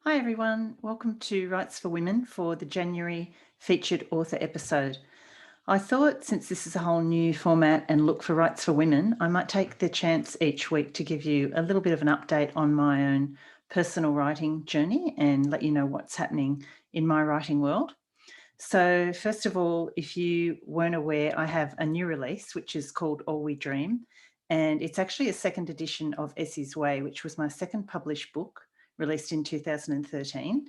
Hi everyone, welcome to Writes for Women for the January featured author episode. I thought since this is a whole new format and look for Writes for Women, I might take the chance each week to give you a little bit of an update on my own personal writing journey and let you know what's happening in my writing world. So first of all, if you weren't aware, I have a new release which is called All We Dream, and it's actually a second edition of Essie's Way, which was my second published book released in 2013.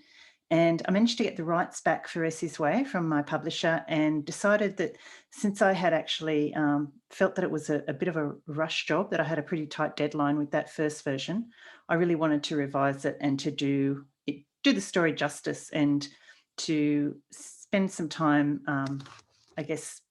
And I managed to get the rights back for Essie's Way from my publisher and decided that since I had actually felt that it was a bit of a rush job, that I had a pretty tight deadline with that first version, I really wanted to revise it and to do the story justice and to spend some time, I guess,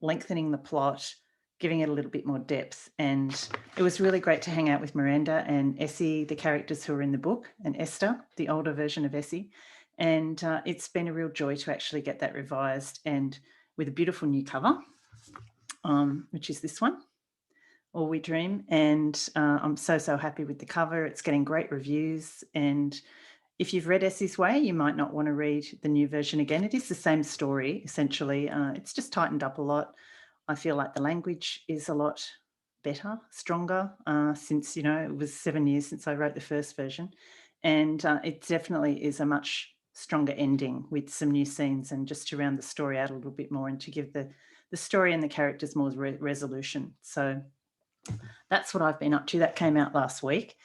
lengthening the plot, giving it a little bit more depth. And it was really great to hang out with Miranda and Essie, the characters who are in the book, and Esther, the older version of Essie. And it's been a real joy to actually get that revised and with a beautiful new cover, which is this one, All We Dream. And I'm so happy with the cover. It's getting great reviews. And if you've read Essie's Way, you might not want to read the new version again. It is the same story, essentially. It's just tightened up a lot. I feel like the language is a lot better, stronger, since, it was 7 years since I wrote the first version. And it definitely is a much stronger ending with some new scenes and just to round the story out a little bit more and to give the story and the characters more resolution. So that's what I've been up to. That came out last week.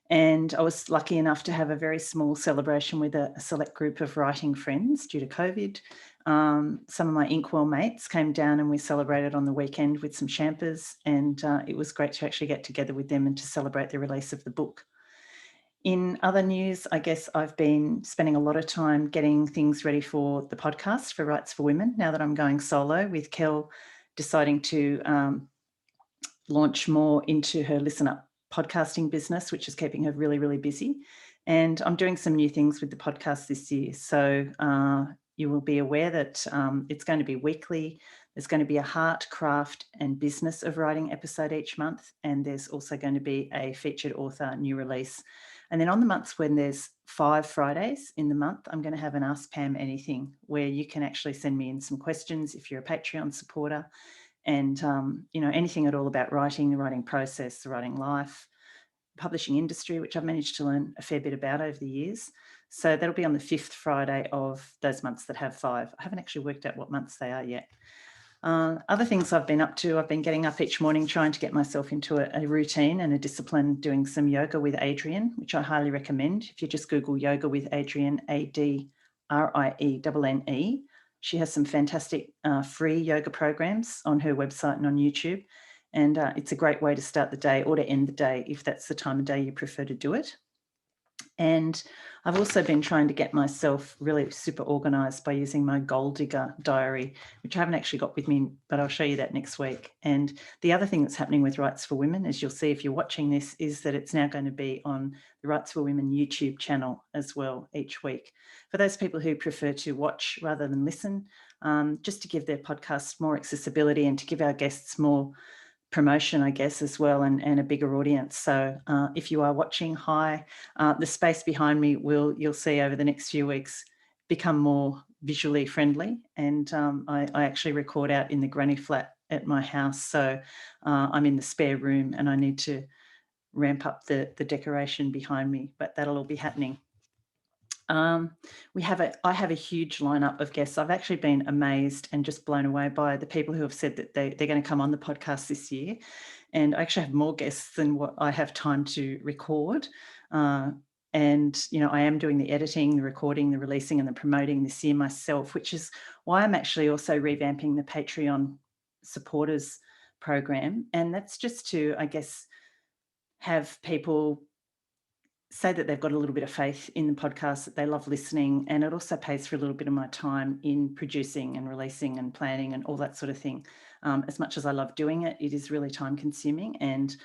And I was lucky enough to have a very small celebration with a select group of writing friends due to COVID. Some of my Inkwell mates came down and we celebrated on the weekend with some champers, and it was great to actually get together with them and to celebrate the release of the book. In other news, I guess I've been spending a lot of time getting things ready for the podcast for Writes for Women now that I'm going solo, with Kel deciding to launch more into her Listen Up podcasting business, which is keeping her really busy. And I'm doing some new things with the podcast this year. So you will be aware that it's going to be weekly. There's going to be a heart, craft and business of writing episode each month. And there's also going to be a featured author new release. And then on the months when there's 5 Fridays in the month, I'm going to have an Ask Pam Anything, where you can actually send me in some questions if you're a Patreon supporter. And, anything at all about writing, the writing process, the writing life, publishing industry, which I've managed to learn a fair bit about over the years. So that'll be on the 5th Friday of those months that have 5. I haven't actually worked out what months they are yet. Other things I've been up to, I've been getting up each morning trying to get myself into a routine and a discipline, doing some yoga with Adrienne, which I highly recommend. If you just Google yoga with Adrienne, Adrienne, she has some fantastic free yoga programs on her website and on YouTube. And it's a great way to start the day or to end the day if that's the time of day you prefer to do it. And I've also been trying to get myself really super organised by using my Goal Digger diary, which I haven't actually got with me, but I'll show you that next week. And the other thing that's happening with Writes for Women, as you'll see if you're watching this, is that it's now going to be on the Writes for Women YouTube channel as well each week. For those people who prefer to watch rather than listen, just to give their podcast more accessibility and to give our guests more promotion, I guess, as well, and a bigger audience. So if you are watching, hi, the space behind me you'll see over the next few weeks become more visually friendly. And I actually record out in the granny flat at my house. So I'm in the spare room and I need to ramp up the decoration behind me, but that'll all be happening. I have a huge lineup of guests. I've actually been amazed and just blown away by the people who have said that they're going to come on the podcast this year. And I actually have more guests than what I have time to record. And, I am doing the editing, the recording, the releasing and the promoting this year myself, which is why I'm actually also revamping the Patreon supporters program. And that's just to, I guess, have people say that they've got a little bit of faith in the podcast, that they love listening, and it also pays for a little bit of my time in producing and releasing and planning and all that sort of thing. As much as I love doing it, it is really time consuming, and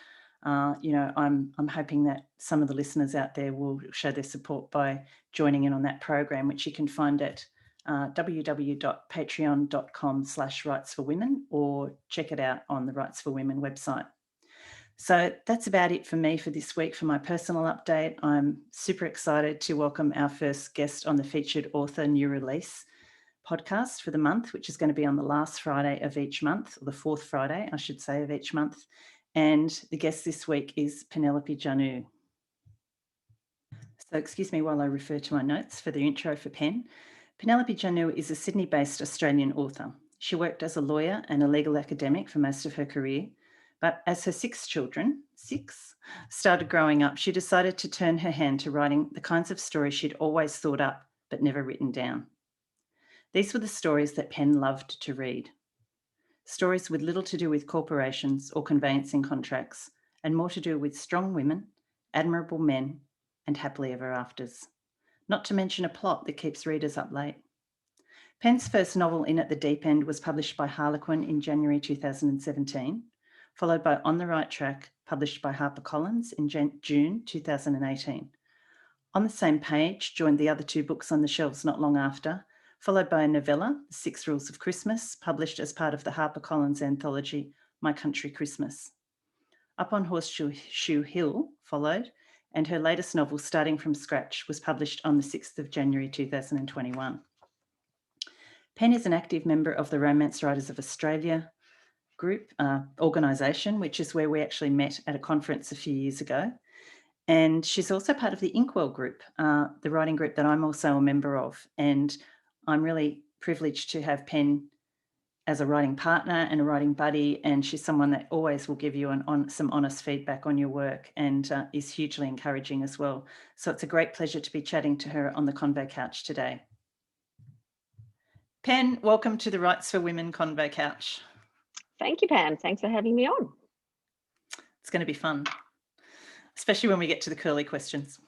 I'm hoping that some of the listeners out there will show their support by joining in on that program, which you can find at www.patreon.com/Writes4Women, or check it out on the Writes for Women website. So that's about it for me for this week for my personal update. I'm super excited to welcome our first guest on the Featured Author New Release podcast for the month, which is going to be on the last Friday of each month, or the fourth Friday, I should say, of each month. And the guest this week is Penelope Janu. So excuse me while I refer to my notes for the intro for Pen. Penelope Janu is a Sydney-based Australian author. She worked as a lawyer and a legal academic for most of her career, but as her six children, started growing up, she decided to turn her hand to writing the kinds of stories she'd always thought up but never written down. These were the stories that Pen loved to read. Stories with little to do with corporations or conveyancing contracts, and more to do with strong women, admirable men, and happily ever afters. Not to mention a plot that keeps readers up late. Pen's first novel, In at the Deep End, was published by Harlequin in January 2017, followed by On the Right Track, published by HarperCollins in June 2018. On the same page joined the other two books on the shelves not long after, followed by a novella, The 6 Rules of Christmas, published as part of the HarperCollins anthology, My Country Christmas. Up on Horseshoe Hill followed, and her latest novel, Starting from Scratch, was published on the 6th of January 2021. Pen is an active member of the Romance Writers of Australia group organisation, which is where we actually met at a conference a few years ago. And she's also part of the Inkwell group, the writing group that I'm also a member of. And I'm really privileged to have Pen as a writing partner and a writing buddy. And she's someone that always will give you some honest feedback on your work and is hugely encouraging as well. So it's a great pleasure to be chatting to her on the Convo Couch today. Pen, welcome to the Writes4Women Convo Couch. Thank you, Pam. Thanks for having me on. It's going to be fun, especially when we get to the curly questions.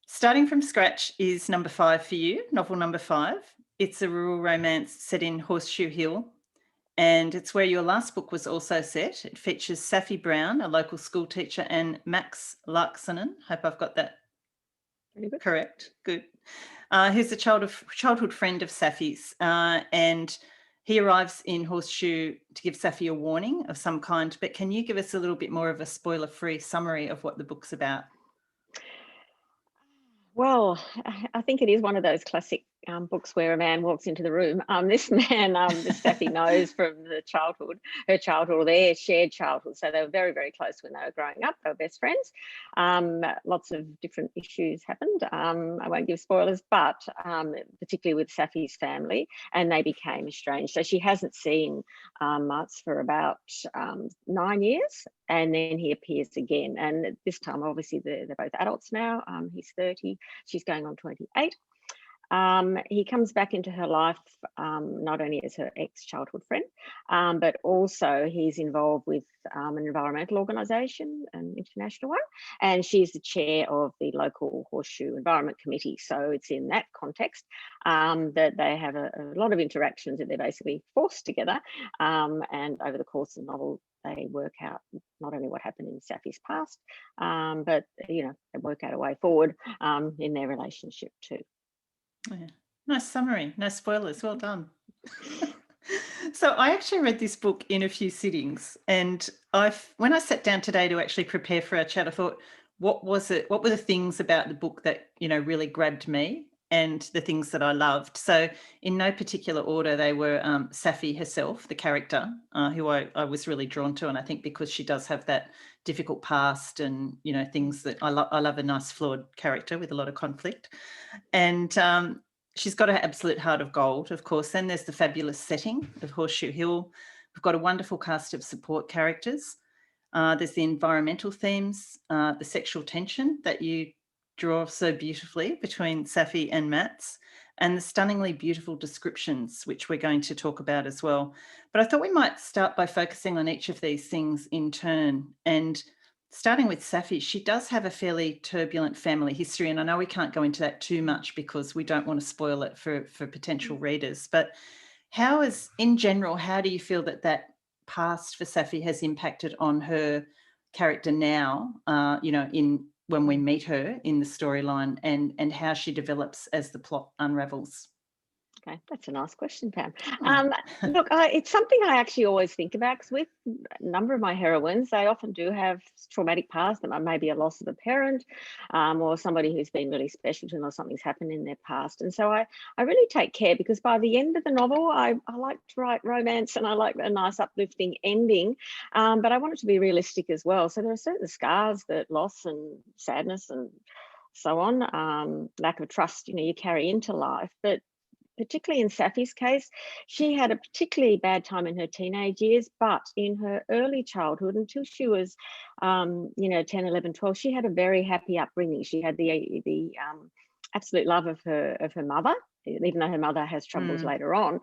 Starting from Scratch is number 5 for you, novel number 5. It's a rural romance set in Horseshoe Hill, and it's where your last book was also set. It features Sapphie Brown, a local school teacher, and Matts Laarkin. Hope I've got that correct. Good. Who's a childhood friend of Sapphie's, and he arrives in Horseshoe to give Sapphie a warning of some kind. But can you give us a little bit more of a spoiler-free summary of what the book's about? Well, I think it is one of those classic books where a man walks into the room. This man, this Sapphie knows from her childhood, or their shared childhood. So they were very, very close when they were growing up. They were best friends. Lots of different issues happened. I won't give spoilers, but particularly with Sapphie's family, and they became estranged. So she hasn't seen Matts for about 9 years. And then he appears again. And this time, obviously, they're both adults now. He's 30, she's going on 28. He comes back into her life, not only as her ex-childhood friend, but also he's involved with an environmental organisation, an international one, and she's the chair of the local Horseshoe Environment Committee. So it's in that context that they have a lot of interactions that they're basically forced together, and over the course of the novel, they work out not only what happened in Sapphie's past, but they work out a way forward in their relationship too. Yeah. Nice summary, no spoilers, well done. So I actually read this book in a few sittings, and when I sat down today to actually prepare for our chat, I thought, what were the things about the book that really grabbed me and the things that I loved? So in no particular order, they were Sapphie herself, the character, who I was really drawn to, and I think because she does have that difficult past and things that I love a nice flawed character with a lot of conflict. And she's got her absolute heart of gold, of course. Then there's the fabulous setting of Horseshoe Hill. We've got a wonderful cast of support characters. There's the environmental themes, the sexual tension that you draw so beautifully between Sapphie and Matts, and the stunningly beautiful descriptions, which we're going to talk about as well. But I thought we might start by focusing on each of these things in turn. And starting with Sapphie, she does have a fairly turbulent family history, and I know we can't go into that too much because we don't want to spoil it for potential readers. But in general, how do you feel that past for Sapphie has impacted on her character now, when we meet her in the storyline, and how she develops as the plot unravels? Okay, that's a nice question, Pam. Oh. Look, it's something I actually always think about, because with a number of my heroines, they often do have traumatic past, that maybe a loss of a parent, or somebody who's been really special to them, or something's happened in their past. And so I really take care, because by the end of the novel, I like to write romance, and I like a nice uplifting ending, but I want it to be realistic as well. So there are certain scars that loss and sadness and so on, lack of trust, you carry into life. But particularly in Sapphie's case, she had a particularly bad time in her teenage years, but in her early childhood, until she was, 10, 11, 12, she had a very happy upbringing. She had the absolute love of her mother, even though her mother has troubles Mm. later on.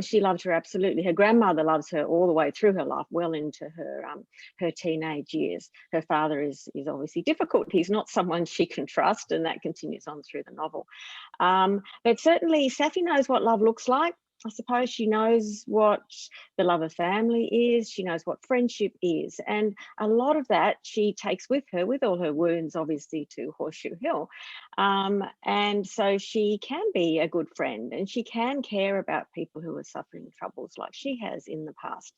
She loved her absolutely. Her grandmother loves her all the way through her life, well into her teenage years. Her father is obviously difficult. He's not someone she can trust, and that continues on through the novel. But certainly Sapphie knows what love looks like. I suppose she knows what the love of family is. She knows what friendship is. And a lot of that she takes with her, with all her wounds, obviously, to Horseshoe Hill. And so she can be a good friend, and she can care about people who are suffering troubles like she has in the past.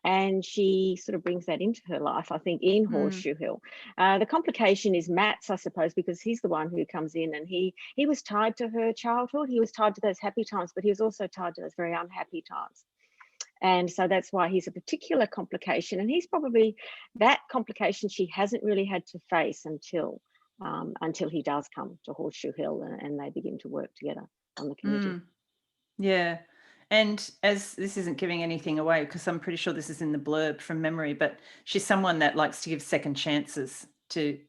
And she sort of brings that into her life, I think, in Horseshoe Hill. The complication is Matts, I suppose, because he's the one who comes in, and he was tied to her childhood. He was tied to those happy times, but he was also tied to those very unhappy times. And so that's why he's a particular complication. And he's probably that complication she hasn't really had to face until he does come to Horseshoe Hill, and they begin to work together on the committee. Mm. Yeah. And as this isn't giving anything away, because I'm pretty sure this is in the blurb from memory, but she's someone that likes to give second chances to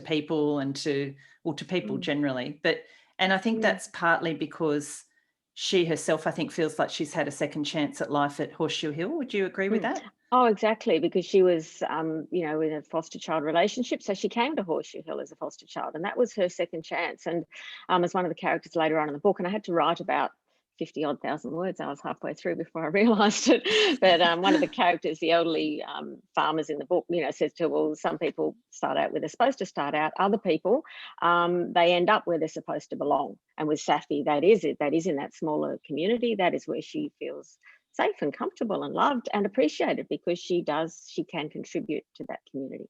people and to people Mm, generally. And I think mm. that's partly because she herself, I think, feels like she's had a second chance at life at Horseshoe Hill. Would you agree with Mm. that? Oh, exactly, because she was, in a foster child relationship. So she came to Horseshoe Hill as a foster child, and that was her second chance. And as one of the characters later on in the book, and I had to write about 50 odd thousand words. I was halfway through before I realised it. But one of the characters, the elderly farmers in the book, says to her, well, some people start out where they're supposed to start out. Other people, they end up where they're supposed to belong. And with Sapphie, that is it. That is in that smaller community. That is where she feels safe and comfortable and loved and appreciated, because she can contribute to that community.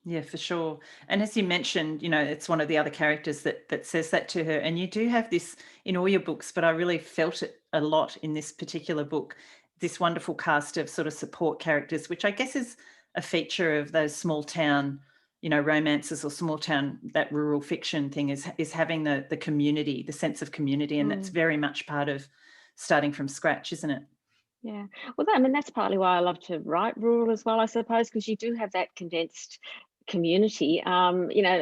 Yeah, for sure. And as you mentioned, it's one of the other characters that says that to her. And you do have this in all your books, but I really felt it a lot in this particular book, this wonderful cast of sort of support characters, which I guess is a feature of those small town, romances, or small town, that rural fiction thing, is having the community, the sense of community. And that's Mm. very much part of starting from scratch, isn't it? Yeah. Well, that's partly why I love to write rural as well, I suppose, because you do have that condensed community. A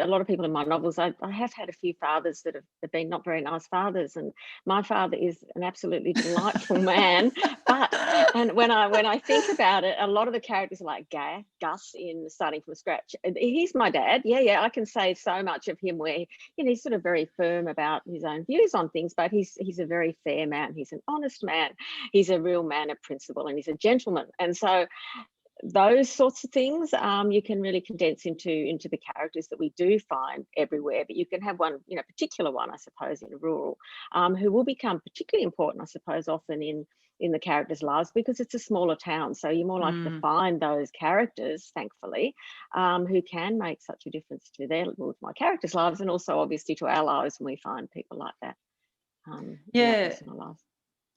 lot of people in my novels, I have had a few fathers that have been not very nice fathers, and my father is an absolutely delightful man. But and when I think about it, a lot of the characters are like Gus in Starting from Scratch. He's my dad. Yeah, I can say so much of him where he's sort of very firm about his own views on things, but he's a very fair man. He's an honest man. He's a real man of principle, and he's a gentleman. And so those sorts of things you can really condense into the characters that we do find everywhere. But you can have one, particular one, I suppose, in rural, who will become particularly important, I suppose, often in the characters' lives, because it's a smaller town. So you're more likely to find those characters, thankfully, who can make such a difference to my characters' lives, and also obviously to our lives when we find people like that in our Yeah. personal lives.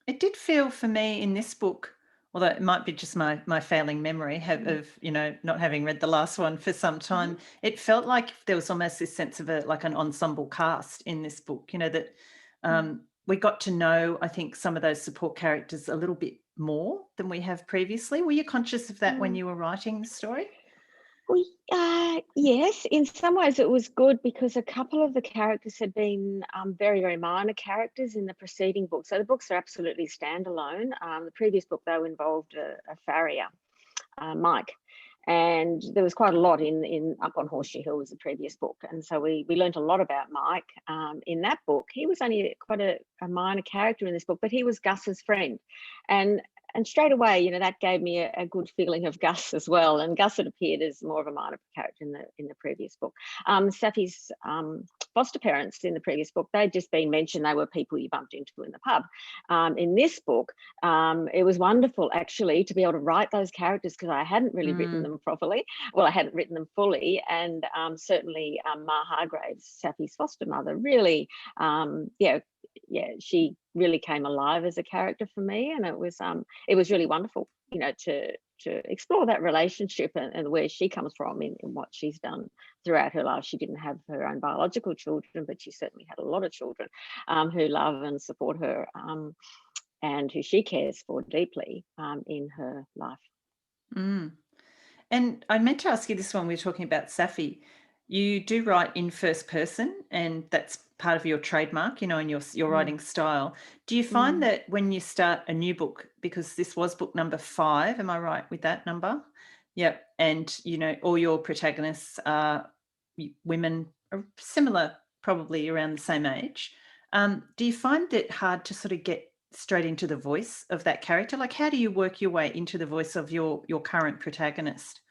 It did feel for me in this book, although it might be just my failing memory of not having read the last one for some Mm-hmm. time. It felt like there was almost this sense of like an ensemble cast in this book. That we got to know, I think, some of those support characters a little bit more than we have previously. Were you conscious of that when you were writing the story? Well, yes, in some ways it was good, because a couple of the characters had been very, very minor characters in the preceding book. So the books are absolutely standalone. The previous book, though, involved a farrier, Mike. And there was quite a lot in Up on Horseshoe Hill was the previous book. And so we learned a lot about Mike in that book. He was only quite a minor character in this book, but he was Gus's friend. And and straight away, you know, that gave me a good feeling of Gus as well. And Gus had appeared as more of a minor character in the previous book. Sapphie's foster parents in the previous book, they'd just been mentioned. They were people you bumped into in the pub. In this book, it was wonderful actually to be able to write those characters, because I hadn't really written them properly. Well, I hadn't written them fully, and certainly Ma Hargraves, Sapphie's foster mother, really, she really came alive as a character for me, and it was really wonderful, you know, to explore that relationship and where she comes from in what she's done throughout her life. She didn't have her own biological children, but she certainly had a lot of children who love and support her, and who she cares for deeply in her life. And I meant to ask you this when we were talking about Sapphie. You do write in first person, and that's part of your trademark, you know, in your writing style. Do you find that when you start a new book, because this was book number 5, am I right with that number? Yep. And, you know, all your protagonists are women, similar, probably around the same age. Do you find it hard to sort of get straight into the voice of that character? Like, how do you work your way into the voice of your current protagonist?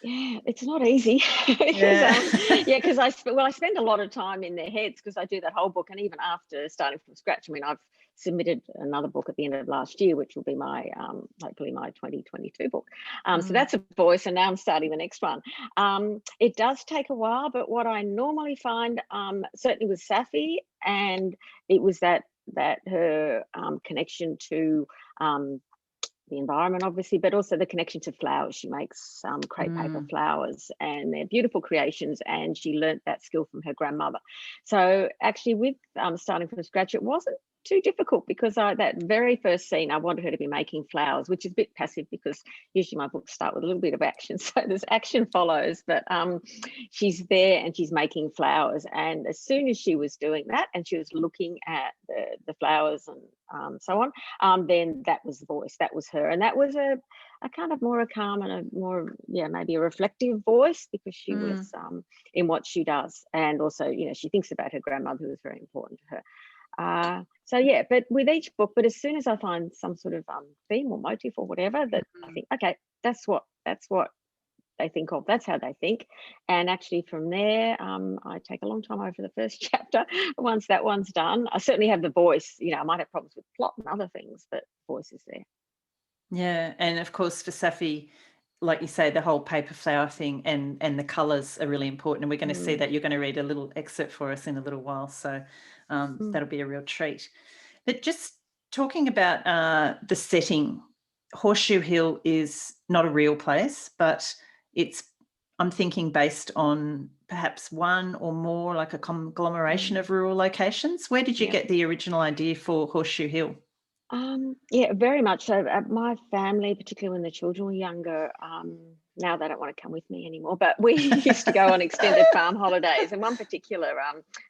Yeah, it's not easy because I spend a lot of time in their heads, because I do that whole book, and even after starting from scratch. I mean, I've submitted another book at the end of last year, which will be my hopefully my 2022 book. So that's a voice, and now I'm starting the next one. It does take a while, but what I normally find, certainly with Sapphie, and it was that her connection to the environment, obviously, but also the connection to flowers. She makes crepe paper flowers, and they're beautiful creations, and she learnt that skill from her grandmother. So actually with starting from scratch, it wasn't too difficult, because that very first scene, I wanted her to be making flowers, which is a bit passive, because usually my books start with a little bit of action, so there's action follows, but she's there and she's making flowers, and as soon as she was doing that and she was looking at the flowers and so on, then that was the voice, that was her, and that was a kind of more a calm and a more, maybe a reflective voice, because she was in what she does, and also, you know, she thinks about her grandmother, who was very important to her. So yeah, but with each book, but as soon as I find some sort of theme or motif or whatever that I think, okay, that's what they think of, that's how they think, and actually from there, I take a long time over the first chapter. Once that one's done, I certainly have the voice. You know, I might have problems with plot and other things, but voice is there. Yeah, and of course for Sapphie, like you say, the whole paper flower thing and the colours are really important, and we're going to see that. You're going to read a little excerpt for us in a little while, so that'll be a real treat. But just talking about the setting, Horseshoe Hill is not a real place, but I'm thinking based on perhaps one or more, like a conglomeration of rural locations. Where did you get the original idea for Horseshoe Hill? Yeah, very much so. My family, particularly when the children were younger, now they don't want to come with me anymore, but we used to go on extended farm holidays, and one particular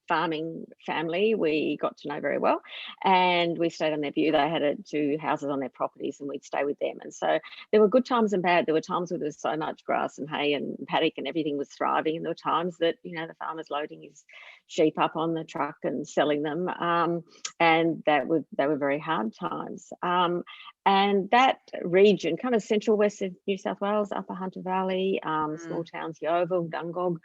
farming family we got to know very well, and we stayed on their view. They had 2 houses on their properties, and we'd stay with them. And so there were good times and bad. There were times where there was so much grass and hay and paddock and everything was thriving, and there were times that, you know, the farmer's loading his sheep up on the truck and selling them, and they were very hard times. And that region, kind of central west of New South Wales, Upper Hunter Valley, small towns, Yeovil, Dungog,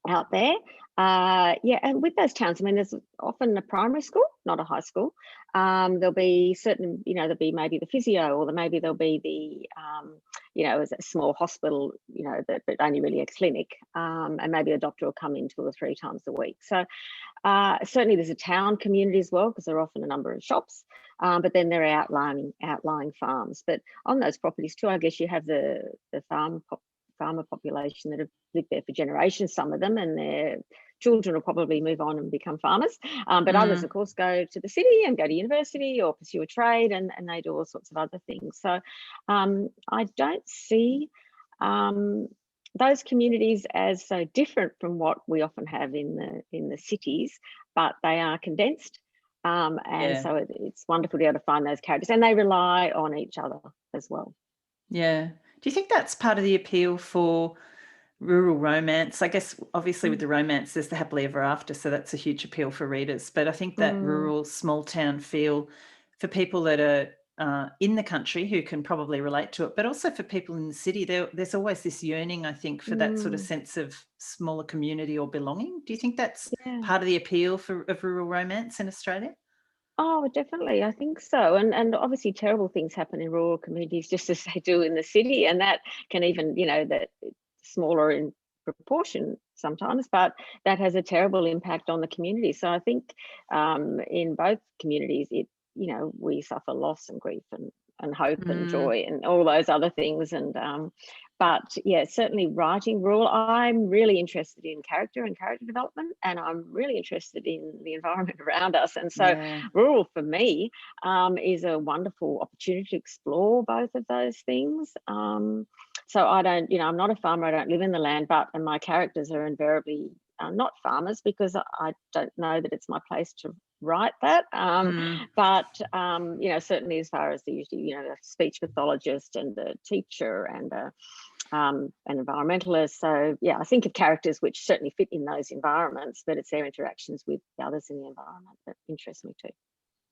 out there. And with those towns, I mean, there's often a primary school, not a high school. There'll be certain, you know, there'll be maybe the physio, or maybe there'll be the, as a small hospital, you know, but only really a clinic, and maybe a doctor will come in 2 or 3 times a week. So certainly there's a town community as well, because there are often a number of shops, but then there are outlying farms. But on those properties too, I guess you have the farmer population that have lived there for generations, some of them, and their children will probably move on and become farmers. But others, of course, go to the city and go to university or pursue a trade, and they do all sorts of other things. So I don't see those communities as so different from what we often have in the cities, but they are condensed. So it's wonderful to be able to find those characters, and they rely on each other as well. Yeah. Do you think that's part of the appeal for rural romance? I guess obviously with the romance there's the happily ever after, so that's a huge appeal for readers. But I think that rural small town feel for people that are in the country who can probably relate to it, but also for people in the city. There's always this yearning, I think, for that sort of sense of smaller community or belonging. Do you think that's Yeah. part of the appeal of rural romance in Australia? Oh, definitely. I think so. And obviously terrible things happen in rural communities just as they do in the city. And that can even, that it's smaller in proportion sometimes, but that has a terrible impact on the community. So I think in both communities, we suffer loss and grief and hope and joy and all those other things. And but yeah, certainly writing rural, I'm really interested in character and character development, and I'm really interested in the environment around us. And so Yeah. rural for me is a wonderful opportunity to explore both of those things. So I don't, I'm not a farmer, I don't live in the land, and my characters are invariably not farmers, because I don't know that it's my place to write that. But certainly as far as the usually, the speech pathologist and the teacher and an environmentalist. So yeah, I think of characters which certainly fit in those environments, but it's their interactions with the others in the environment that interest me too.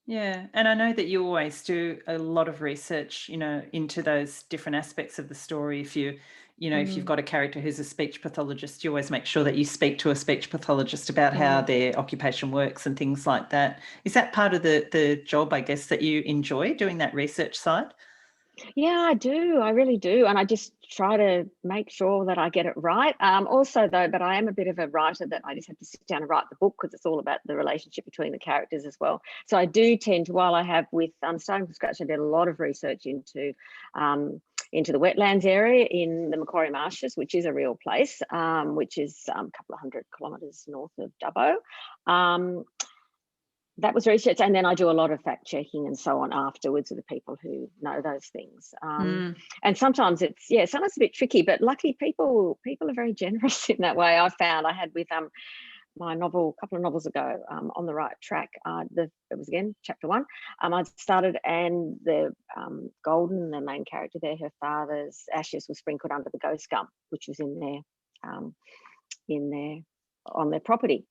Yeah, and I know that you always do a lot of research, into those different aspects of the story. If you've got a character who's a speech pathologist, you always make sure that you speak to a speech pathologist about how their occupation works and things like that. Is that part of the job, I guess, that you enjoy doing, that research side? Yeah, I do. I really do. And I just try to make sure that I get it right. Also, though, but I am a bit of a writer that I just have to sit down and write the book, because it's all about the relationship between the characters as well. So I do tend to, while I have with starting from scratch, I did a lot of research into the wetlands area in the Macquarie Marshes, which is a real place, which is a couple of 100 kilometres north of Dubbo. That was research, and then I do a lot of fact checking and so on afterwards with the people who know those things. And sometimes it's a bit tricky, but luckily people are very generous in that way. I found I had with my novel a couple of novels ago, On the Right Track. It was again chapter 1. I'd started, and the Golden, the main character there, her father's ashes were sprinkled under the ghost gum, which was in there on their property.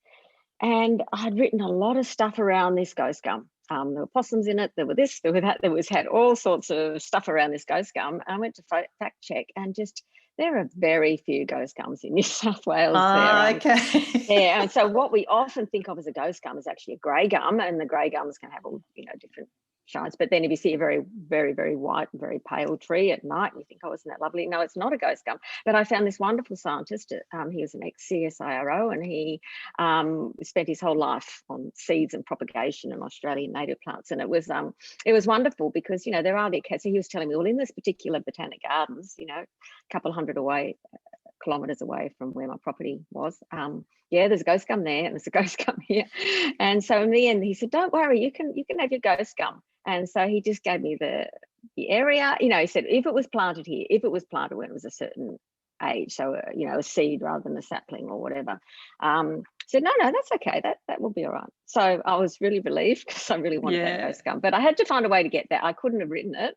And I'd written a lot of stuff around this ghost gum. There were possums in it, there were this, there were that, had all sorts of stuff around this ghost gum. I went to fact check, and just there are very few ghost gums in New South Wales. Okay. Yeah, and so what we often think of as a ghost gum is actually a grey gum, and the grey gums can have all different shines. But then if you see a very, very, very white, very pale tree at night, you think, oh, isn't that lovely? No, it's not a ghost gum. But I found this wonderful scientist. He was an ex-CSIRO, and he spent his whole life on seeds and propagation and Australian native plants. And it was wonderful, because there are the cats. So he was telling me, well, in this particular botanic gardens, a couple hundred kilometres away from where my property was, there's a ghost gum there, and there's a ghost gum here. And so in the end he said, don't worry, you can have your ghost gum. And so he just gave me the area. He said, if it was planted here, if it was planted when it was a certain age, so a seed rather than a sapling or whatever, said, no, that's okay, that will be all right. So I was really relieved, because I really wanted that ghost gum, but I had to find a way to get that. I couldn't have written it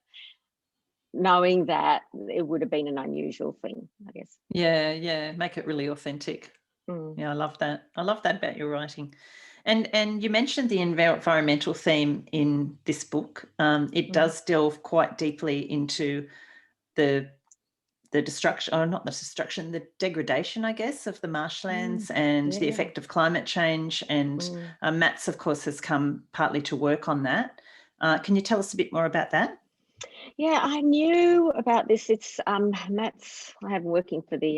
knowing that it would have been an unusual thing, I guess. Yeah, make it really authentic. Yeah, I love that. I love that about your writing. And you mentioned the environmental theme in this book. It does delve quite deeply into the destruction, or not the destruction, the degradation, I guess, of the marshlands and the effect of climate change. And Matts, of course, has come partly to work on that. Can you tell us a bit more about that? Yeah, I knew about this. It's Matts. I have working for the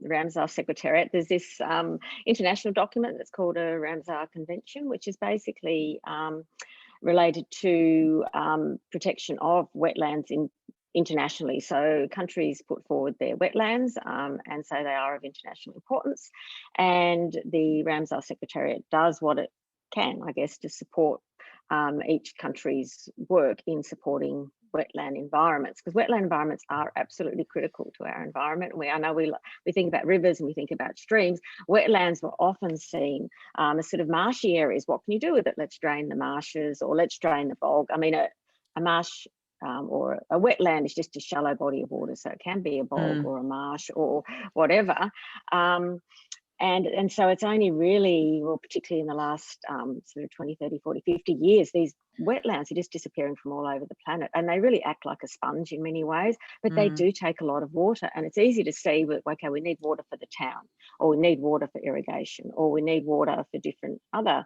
Ramsar Secretariat. There's this international document that's called a Ramsar Convention, which is basically related to protection of wetlands internationally. So countries put forward their wetlands and say they are of international importance, and the Ramsar Secretariat does what it can, I guess, to support each country's work in supporting wetland environments, because wetland environments are absolutely critical to our environment. I know we think about rivers and we think about streams. Wetlands were often seen as sort of marshy areas. What can you do with it? Let's drain the marshes, or let's drain the bog. I mean, a marsh or a wetland is just a shallow body of water, so it can be a bog or a marsh or whatever. And so it's only really, well, particularly in the last sort of 20, 30, 40, 50 years, these wetlands are just disappearing from all over the planet, and they really act like a sponge in many ways, but they do take a lot of water. And it's easy to see, okay, we need water for the town, or we need water for irrigation, or we need water for different other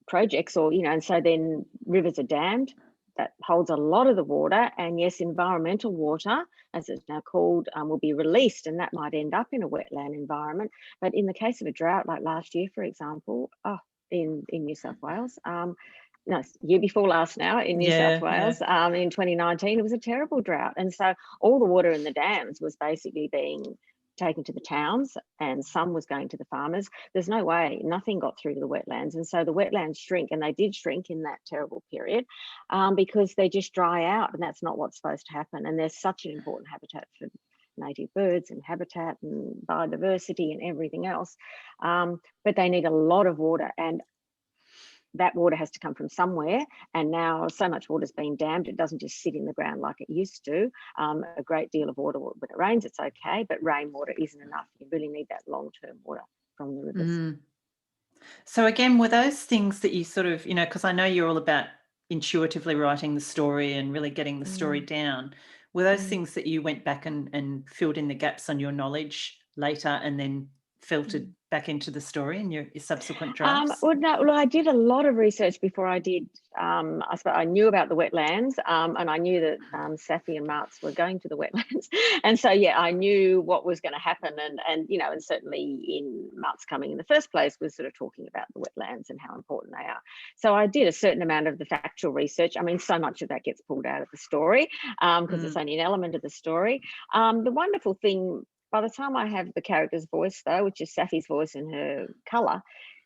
projects, or, and so then rivers are dammed. That holds a lot of the water, and yes, environmental water, as it's now called, will be released, and that might end up in a wetland environment. But in the case of a drought, like last year, for example, in New South Wales, no, year before last now in New South Wales, in 2019, it was a terrible drought, and so all the water in the dams was basically being taken to the towns, and some was going to the farmers. There's no way, nothing got through to the wetlands, and so the wetlands shrink, and they did shrink in that terrible period, because they just dry out, and that's not what's supposed to happen. And there's such an important habitat for native birds and habitat and biodiversity and everything else, but they need a lot of water, and that water has to come from somewhere. And now so much water's been dammed, it doesn't just sit in the ground like it used to. A great deal of water, when it rains, it's okay, but rainwater isn't enough. You really need that long-term water from the rivers. So again, were those things that you sort of, because I know you're all about intuitively writing the story and really getting the story down, were those things that you went back and filled in the gaps on your knowledge later and then filtered back into the story in your subsequent drafts? Well, I did a lot of research before I did. I knew about the wetlands, and I knew that Sapphie and Matts were going to the wetlands, and so I knew what was going to happen, and certainly in Matts coming in the first place was sort of talking about the wetlands and how important they are. So I did a certain amount of the factual research. I mean, so much of that gets pulled out of the story because it's only an element of the story. The wonderful thing, by the time I have the character's voice, though, which is Sapphie's voice in her colour,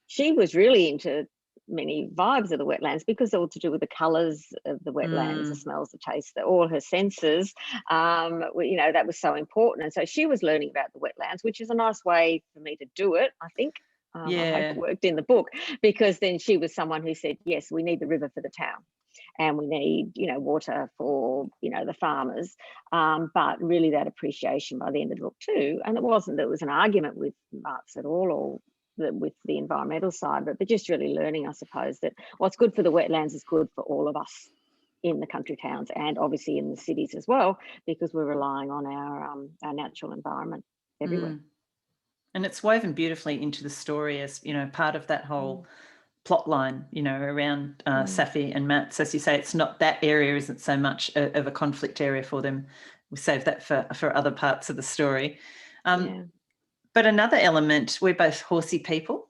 she was really into many vibes of the wetlands, because they're all to do with the colours of the wetlands, the smells, the taste, all her senses. That was so important. And so she was learning about the wetlands, which is a nice way for me to do it, I think. I hope it worked in the book, because then she was someone who said, yes, we need the river for the town, and we need, water for, the farmers. But really that appreciation by the end of the book too. And it wasn't that it was an argument with Matts at all, or with the environmental side, but just really learning, I suppose, that what's good for the wetlands is good for all of us in the country towns, and obviously in the cities as well, because we're relying on our natural environment everywhere. And it's woven beautifully into the story as, part of that whole plot line, around Sapphie and Matts. As you say, it's not, that area isn't so much of a conflict area for them. We save that for other parts of the story. But another element, we're both horsey people,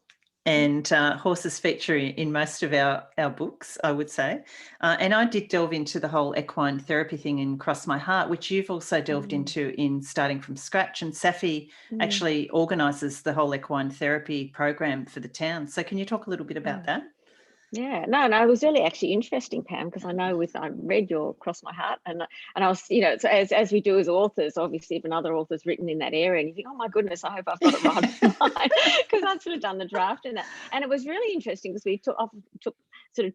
and horses feature in most of our books, I would say. And I did delve into the whole equine therapy thing in Cross My Heart, which you've also delved into in Starting from Scratch. And Sapphie actually organises the whole equine therapy program for the town. So can you talk a little bit about that? Yeah, no, it was really actually interesting, Pam, because I know I read your Cross My Heart, and I was, so as we do as authors, obviously if another author's written in that area, and you think, oh my goodness, I hope I've got it right in mind, because I've sort of done the draft in that. And it was really interesting because we took sort of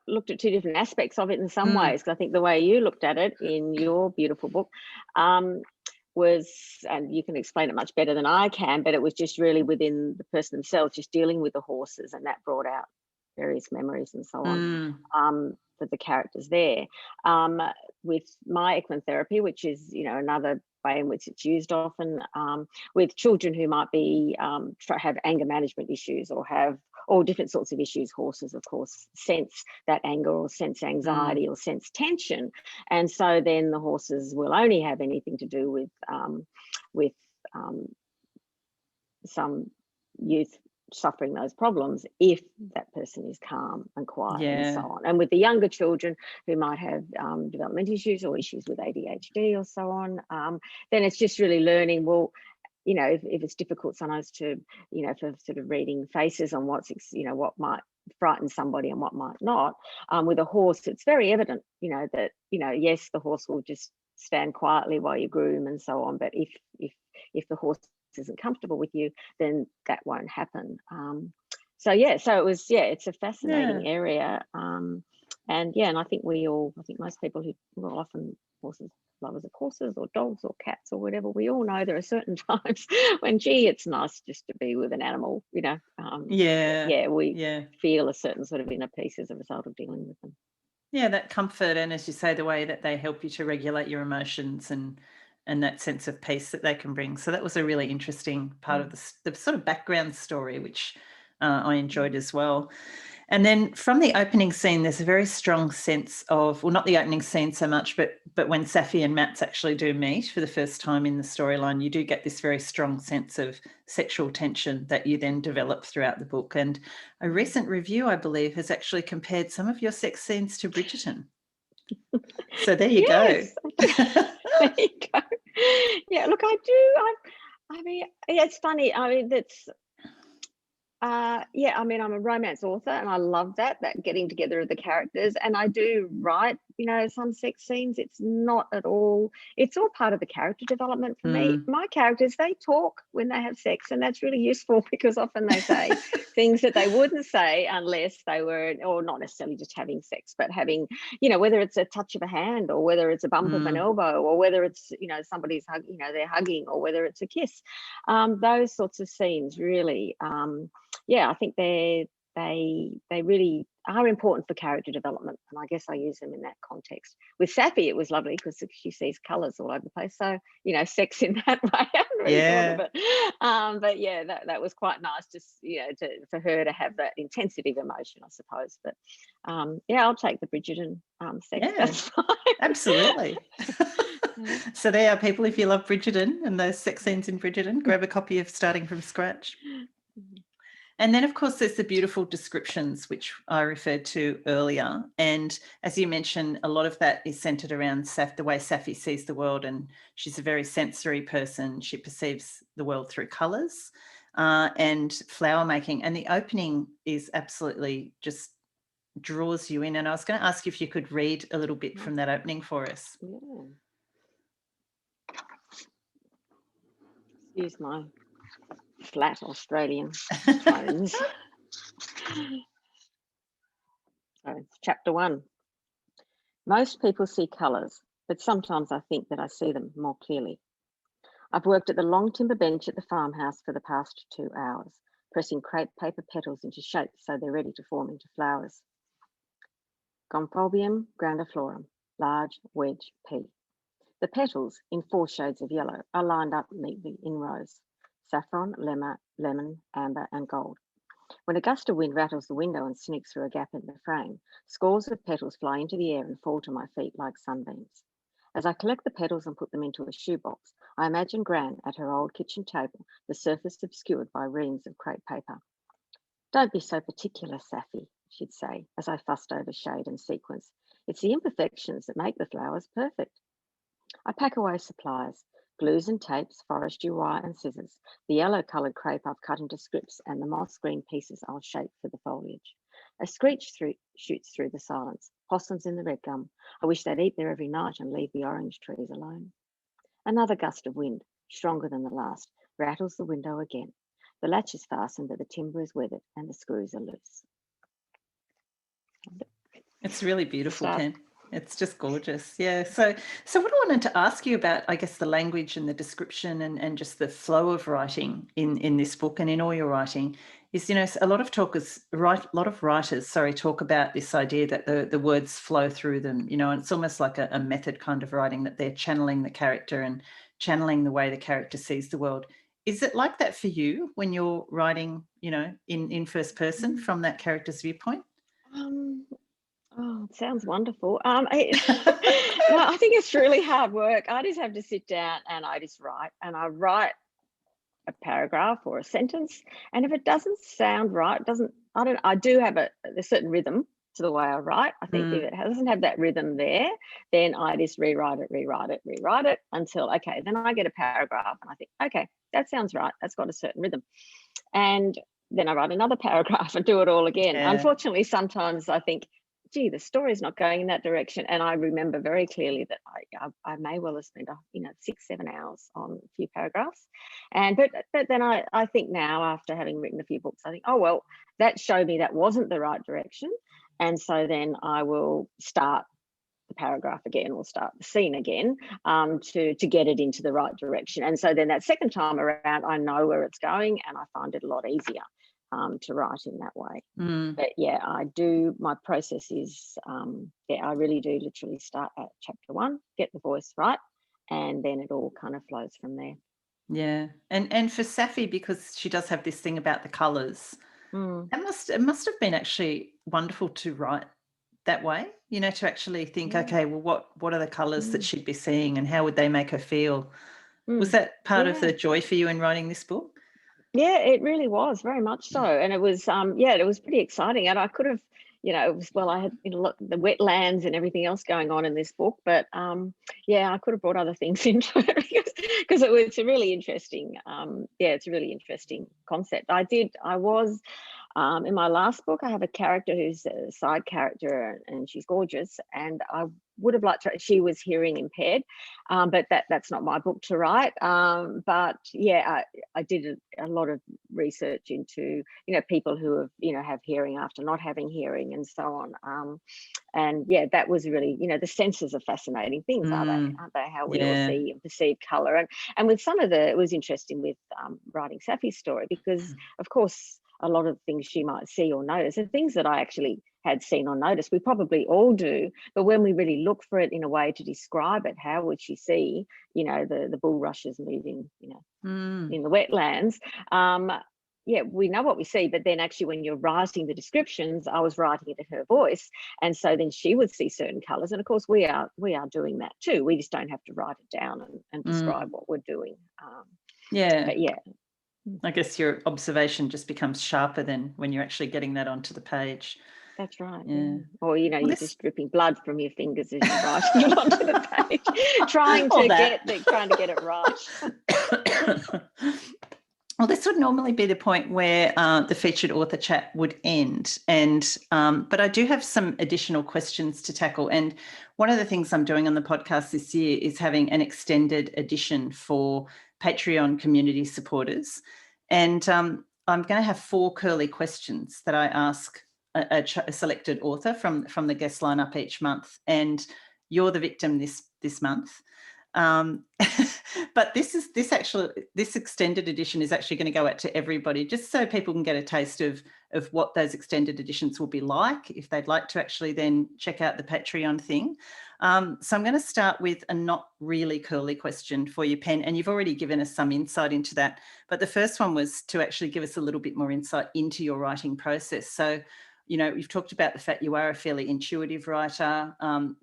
looked at two different aspects of it in some ways, because I think the way you looked at it in your beautiful book was, and you can explain it much better than I can, but it was just really within the person themselves, just dealing with the horses, and that brought out various memories and so on for the characters there. With my Equine Therapy, which is another way in which it's used often, with children who might be have anger management issues, or have all different sorts of issues. Horses, of course, sense that anger, or sense anxiety, or sense tension, and so then the horses will only have anything to do with some youth suffering those problems if that person is calm and quiet and so on. And with the younger children who might have development issues, or issues with ADHD or so on, then it's just really learning, well, if it's difficult sometimes to, for sort of reading faces on what might frighten somebody and what might not. With a horse, it's very evident, that, yes, the horse will just stand quietly while you groom and so on, but if the horse isn't comfortable with you, then that won't happen. So it was, it's a fascinating area. And I think most people who, well, often horses lovers of horses or dogs or cats or whatever, we all know there are certain times when, gee, it's nice just to be with an animal, you know. We feel a certain sort of inner peace as a result of dealing with them. Yeah, that comfort, and as you say, the way that they help you to regulate your emotions and that sense of peace that they can bring. So that was a really interesting part of the sort of background story, which I enjoyed as well. And then from the opening scene, there's a very strong sense of, well, not the opening scene so much, but when Sapphie and Matts actually do meet for the first time in the storyline, you do get this very strong sense of sexual tension that you then develop throughout the book. And a recent review, I believe, has actually compared some of your sex scenes to Bridgerton. So there you go. There you go. Yeah, look, I do. I mean, it's funny. I mean, that's. I mean, I'm a romance author and I love that getting together of the characters, and I do write, you know, some sex scenes. It's not at all, it's all part of the character development for me. My characters, they talk when they have sex, and that's really useful because often they say things that they wouldn't say unless they were, or not necessarily just having sex, but having, you know, whether it's a touch of a hand or whether it's a bump of an elbow or whether it's, you know, somebody's hug, you know, they're hugging, or whether it's a kiss. Those sorts of scenes really, I think they really are important for character development, and I guess I use them in that context. With Sapphie, it was lovely because she sees colours all over the place, so, you know, sex in that way. I hadn't really thought of it, but yeah, that was quite nice, just, you know, for her to have that intensity of emotion, I suppose. But I'll take the Bridgerton sex. That's fine. Absolutely. So there are people, if you love Bridgerton and those sex scenes in Bridgerton, grab a copy of Starting from Scratch. And then, of course, there's the beautiful descriptions, which I referred to earlier. And as you mentioned, a lot of that is centred around the way Sapphie sees the world, and she's a very sensory person. She perceives the world through colours and flower making. And the opening is absolutely just draws you in. And I was going to ask if you could read a little bit from that opening for us. Excuse my flat Australian tones. So, chapter 1. Most people see colours, but sometimes I think that I see them more clearly. I've worked at the long timber bench at the farmhouse for the past 2 hours, pressing crepe paper petals into shape so they're ready to form into flowers. Gomphobium grandiflorum, large wedge pea. The petals, in 4 shades of yellow, are lined up neatly in rows: saffron, lemon, amber, and gold. When a gust of wind rattles the window and sneaks through a gap in the frame, scores of petals fly into the air and fall to my feet like sunbeams. As I collect the petals and put them into a shoebox, I imagine Gran at her old kitchen table, the surface obscured by reams of crepe paper. "Don't be so particular, Sapphie," she'd say, as I fussed over shade and sequence. "It's the imperfections that make the flowers perfect." I pack away supplies: glues and tapes, forestry wire and scissors, the yellow-coloured crepe I've cut into strips, and the moss green pieces I'll shape for the foliage. A screech shoots through the silence. Possums in the red gum. I wish they'd eat there every night and leave the orange trees alone. Another gust of wind, stronger than the last, rattles the window again. The latch is fastened, but the timber is weathered and the screws are loose. It's really beautiful, Pen. It's just gorgeous. Yeah. So what I wanted to ask you about, I guess, the language and the description and just the flow of writing in this book and in all your writing is, you know, a lot of writers talk about this idea that the words flow through them, you know, and it's almost like a method kind of writing, that they're channeling the character and channeling the way the character sees the world. Is it like that for you when you're writing, you know, in first person from that character's viewpoint? Oh, it sounds wonderful. No, I think it's really hard work. I just have to sit down and I just write, and I write a paragraph or a sentence, and if it doesn't sound right, I do have a certain rhythm to the way I write. I think if it doesn't have that rhythm there, then I just rewrite it until, okay, then I get a paragraph and I think, okay, that sounds right. That's got a certain rhythm. And then I write another paragraph and do it all again. Yeah. Unfortunately, sometimes I think, gee, the story's not going in that direction. And I remember very clearly that I may well have spent 6-7 hours on a few paragraphs. But then I think now, after having written a few books, I think, oh, well, that showed me that wasn't the right direction. And so then I will start the paragraph again or start the scene again to get it into the right direction. And so then that second time around, I know where it's going, and I find it a lot easier to write in that way. But yeah, I do, my process is, I really do literally start at chapter 1, get the voice right, and then it all kind of flows from there. Yeah. And for Sapphie, because she does have this thing about the colours, it must have been actually wonderful to write that way, you know, to actually think, okay, well, what are the colours that she'd be seeing and how would they make her feel? Was that part of the joy for you in writing this book? Yeah, it really was, very much so. And it was, it was pretty exciting. And I could have, I had the wetlands and everything else going on in this book, but I could have brought other things into it because it's a really interesting, it's a really interesting concept. I was, in my last book, I have a character who's a side character, and she's gorgeous, and I would have liked to, she was hearing impaired, but that's not my book to write. But yeah, I did a lot of research into, people who have hearing after not having hearing and so on. And yeah, that was really, the senses are fascinating things, aren't they? How we all see and perceive colour. And with some of it was interesting with writing Sapphie's story, because of course, a lot of things she might see or notice are things that I actually had seen or noticed. We probably all do, but when we really look for it in a way to describe it, how would she see, the bulrushes moving, in the wetlands? We know what we see, but then actually when you're writing the descriptions, I was writing it in her voice, and so then she would see certain colours, and of course we are doing that too. We just don't have to write it down and describe what we're doing. But yeah. I guess your observation just becomes sharper than when you're actually getting that onto the page. That's right. Yeah. Or you're just dripping blood from your fingers as you're writing it onto the page, trying to get it right. Well, this would normally be the point where the featured author chat would end, but I do have some additional questions to tackle. And one of the things I'm doing on the podcast this year is having an extended edition for Patreon community supporters. And I'm going to have 4 curly questions that I ask a selected author from the guest lineup each month. And you're the victim this month. But this extended edition is actually going to go out to everybody, just so people can get a taste of what those extended editions will be like if they'd like to actually then check out the Patreon thing. So I'm going to start with a not really curly question for you, Pen, and you've already given us some insight into that. But the first one was to actually give us a little bit more insight into your writing process. So, you've talked about the fact you are a fairly intuitive writer.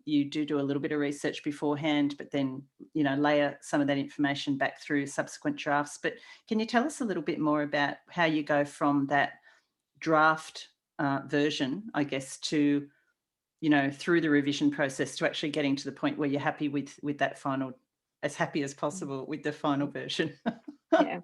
You do a little bit of research beforehand, but then, layer some of that information back through subsequent drafts. But can you tell us a little bit more about how you go from that draft version, I guess, to, through the revision process to actually getting to the point where you're happy with that final, as happy as possible with the final version? Yeah,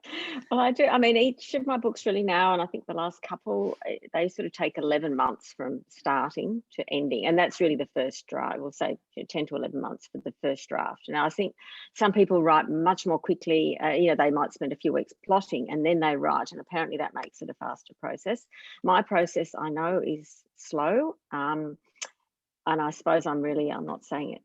well, I do. I mean, each of my books really now, and I think the last couple, they sort of take 11 months from starting to ending. And that's really the first draft. We'll say 10 to 11 months for the first draft. Now, I think some people write much more quickly. They might spend a few weeks plotting and then they write. And apparently that makes it a faster process. My process, I know, is slow. And I suppose I'm not saying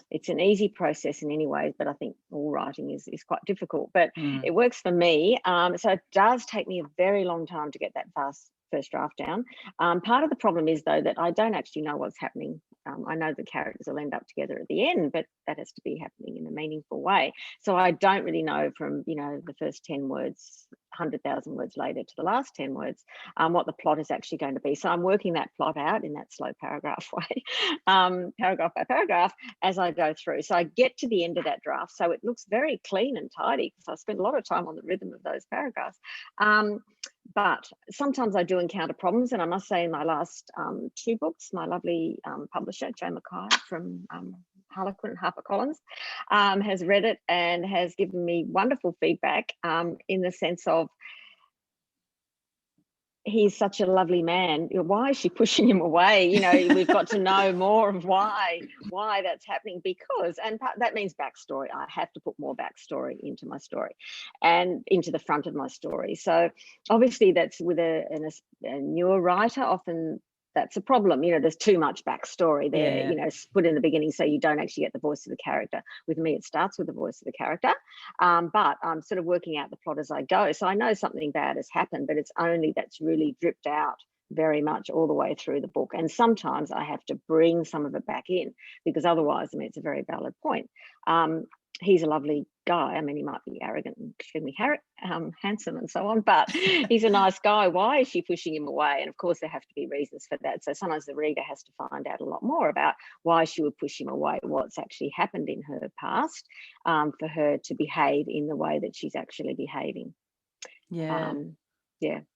it's an easy process in any way, but I think all writing is quite difficult, but it works for me. So it does take me a very long time to get that first draft down. Part of the problem is, though, that I don't actually know what's happening. I know the characters will end up together at the end, but that has to be happening in a meaningful way. So I don't really know from, the first 10 words, 100,000 words later to the last 10 words, what the plot is actually going to be. So I'm working that plot out in that slow paragraph way, paragraph by paragraph, as I go through. So I get to the end of that draft. So it looks very clean and tidy because I spent a lot of time on the rhythm of those paragraphs. But sometimes I do encounter problems, and I must say in my last 2 books, my lovely publisher, Jo Mackay from Harlequin and HarperCollins, has read it and has given me wonderful feedback in the sense of, he's such a lovely man. Why is she pushing him away? We've got to know more of why that's happening, because, and that means backstory. I have to put more backstory into my story and into the front of my story. So obviously that's with a newer writer, often that's a problem. There's too much backstory there, Yeah. put in the beginning so you don't actually get the voice of the character. With me, it starts with the voice of the character, but I'm sort of working out the plot as I go. So I know something bad has happened, but it's only that's really dripped out very much all the way through the book. And sometimes I have to bring some of it back in, because otherwise, it's a very valid point. He's a lovely guy. I mean, he might be arrogant and extremely handsome and so on, but he's a nice guy. Why is she pushing him away? And of course, there have to be reasons for that. So sometimes the reader has to find out a lot more about why she would push him away, what's actually happened in her past, for her to behave in the way that she's actually behaving. Yeah.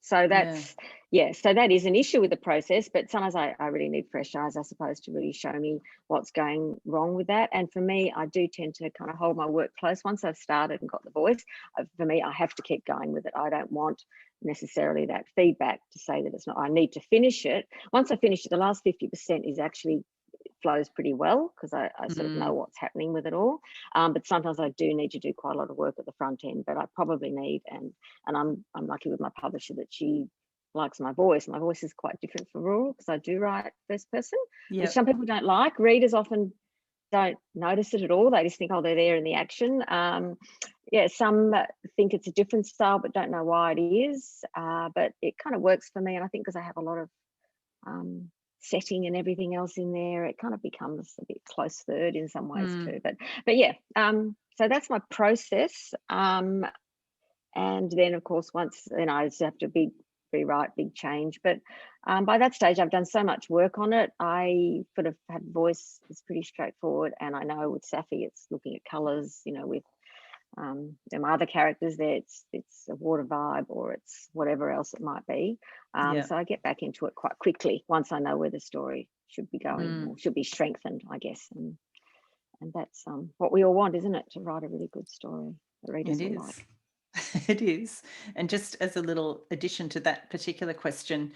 So that's so that is an issue with the process, but sometimes I really need fresh eyes, I suppose, to really show me what's going wrong with that. And for me, I do tend to kind of hold my work close. Once I've started and got the voice, for me, I have to keep going with it. I don't want necessarily that feedback to say that it's not. I need to finish it. Once I finish it, the last 50% is actually flows pretty well, because I sort of know what's happening with it all. But sometimes I do need to do quite a lot of work at the front end, but I probably need, and I'm lucky with my publisher that she likes my voice. My voice is quite different from rural, because I do write first person, which some people don't like. Readers often don't notice it at all. They just think, oh, they're there in the action. Some think it's a different style but don't know why it is. But it kind of works for me, and I think because I have a lot of setting and everything else in there, it kind of becomes a bit close third in some ways too. But so that's my process. And then of course, once I just have to rewrite, big change. But by that stage, I've done so much work on it. I sort of had voice is pretty straightforward, and I know with Sapphie, it's looking at colours. With my other characters there, it's a water vibe, or it's whatever else it might be. So I get back into it quite quickly once I know where the story should be going, or should be strengthened, I guess. And that's what we all want, isn't it? To write a really good story that readers will like. It is. And just as a little addition to that particular question,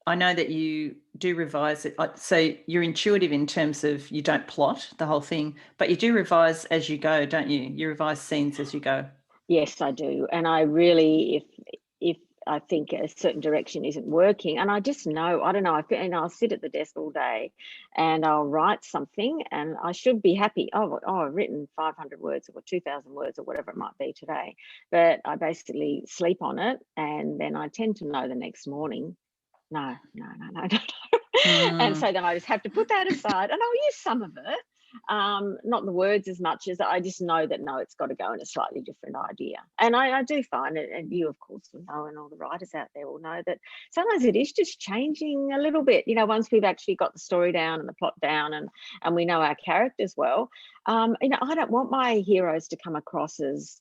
I know that you do revise it. So you're intuitive in terms of you don't plot the whole thing, but you do revise as you go, don't you? You revise scenes as you go. Yes, I do. And I really, if I think a certain direction isn't working, and I just know, I don't know, I'll sit at the desk all day and I'll write something, and I should be happy. I've written 500 words or 2,000 words or whatever it might be today. But I basically sleep on it, and then I tend to know the next morning, no. And so then I just have to put that aside, and I'll use some of it. Not the words as much as I just know that, no, it's got to go in a slightly different idea. And I do find it, and you of course will know, and all the writers out there will know, that sometimes it is just changing a little bit, once we've actually got the story down and the plot down, and we know our characters well. I don't want my heroes to come across as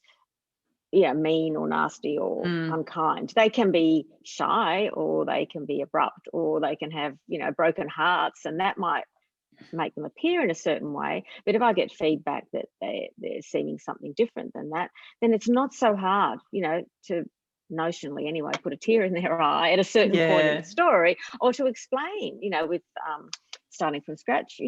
mean or nasty or unkind. They can be shy, or they can be abrupt, or they can have broken hearts, and that might make them appear in a certain way. But if I get feedback that they're seeming something different than that, then it's not so hard, to notionally anyway put a tear in their eye at a certain point in the story, or to explain, with starting from scratch.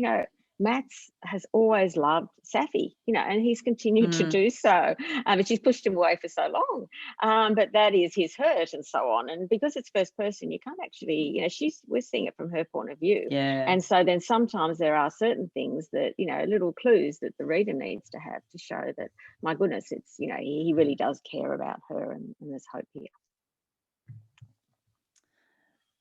Matts has always loved Sapphie, and he's continued to do so. But she's pushed him away for so long. But that is his hurt and so on. And because it's first person, you can't actually, we're seeing it from her point of view. Yeah. And so then sometimes there are certain things that, little clues that the reader needs to have to show that, my goodness, it's, he really does care about her, and there's hope here.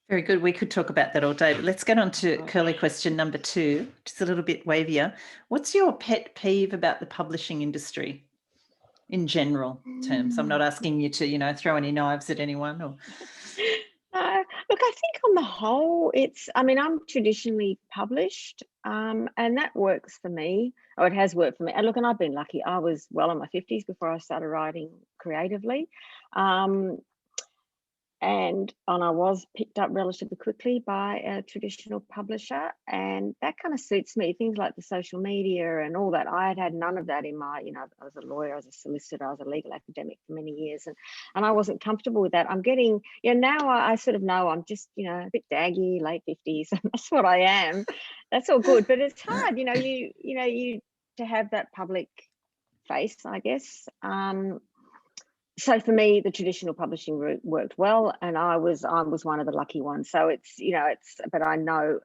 Very good. We could talk about that all day, but let's get on to curly question number 2, just a little bit wavier. What's your pet peeve about the publishing industry in general terms? I'm not asking you to, throw any knives at anyone. Or look, I think on the whole, I'm traditionally published, and that works for me, or it has worked for me. And look, and I've been lucky. I was well in my 50s before I started writing creatively. And I was picked up relatively quickly by a traditional publisher, and that kind of suits me. Things like the social media and all that, I had none of that in my, I was a lawyer, I was a solicitor, I was a legal academic for many years, and I wasn't comfortable with that. I'm getting, now I sort of know I'm just, a bit daggy, late 50s, and that's what I am. That's all good, but it's hard, you to have that public face, I guess. So for me, the traditional publishing route worked well, and I was one of the lucky ones. So it's, but I know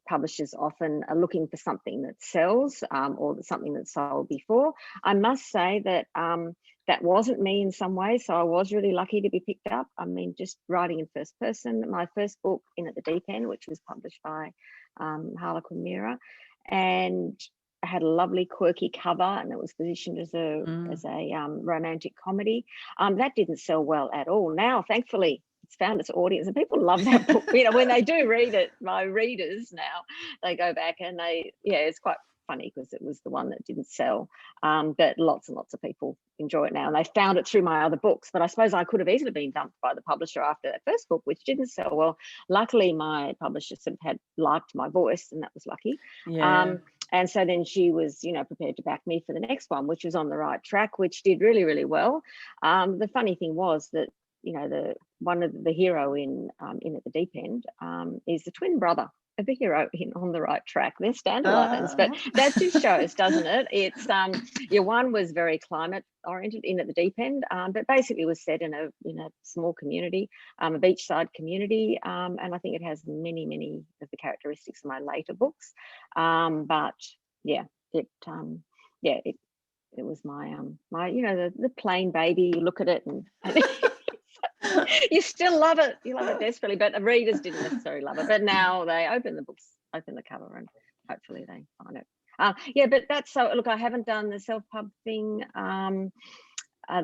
publishers often are looking for something that sells, or something that's sold before. I must say that that wasn't me in some ways. So I was really lucky to be picked up. I mean, just writing in first person. My first book, In at the Deep End, which was published by Harlequin Mirror, and I had a lovely quirky cover, and it was positioned as a romantic comedy. That didn't sell well at all. Now, thankfully, it's found its audience, and people love that book. When they do read it, my readers now, they go back and it's quite funny because it was the one that didn't sell, but lots and lots of people enjoy it now, and they found it through my other books. But I suppose I could have easily been dumped by the publisher after that first book, which didn't sell well. Luckily, my publisher sort of had liked my voice, and that was lucky. And so then she was, prepared to back me for the next one, which was On the Right Track, which did really, really well. The funny thing was that, one of the hero in at the Deep End is the twin brother of the hero in On the Right Track. They're standalones, but that just shows, doesn't it? It's one was very climate oriented, In at the Deep End, but basically was set in a small community, a beachside community, and I think it has many of the characteristics of my later books. But it was my the plain baby. You look at it and you still love it. You love it desperately, but the readers didn't necessarily love it. But now they open the books, open the cover, and hopefully they find it. But that's so. Look, I haven't done the self-pub thing, the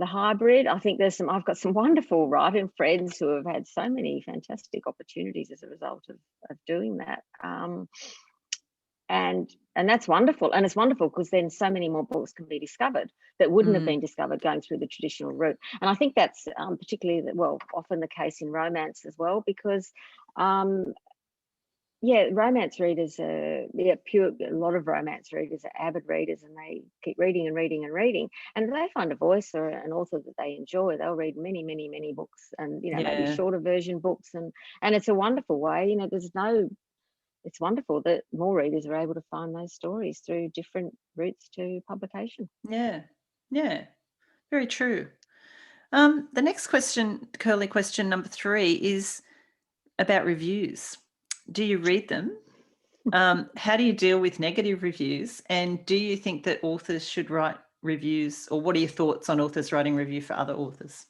hybrid. I think I've got some wonderful writing friends who have had so many fantastic opportunities as a result of doing that. And that's wonderful. And it's wonderful because then so many more books can be discovered that wouldn't have been discovered going through the traditional route. And I think that's particularly, often the case in romance as well, because romance readers are a lot of romance readers are avid readers, and they keep reading and reading and reading. And if they find a voice or an author that they enjoy, they'll read many books, and maybe shorter version books, and it's a wonderful way. It's wonderful that more readers are able to find those stories through different routes to publication. Yeah, very true. The next question, curly question number 3, is about reviews. Do you read them? How do you deal with negative reviews? And do you think that authors should write reviews, or what are your thoughts on authors writing review for other authors?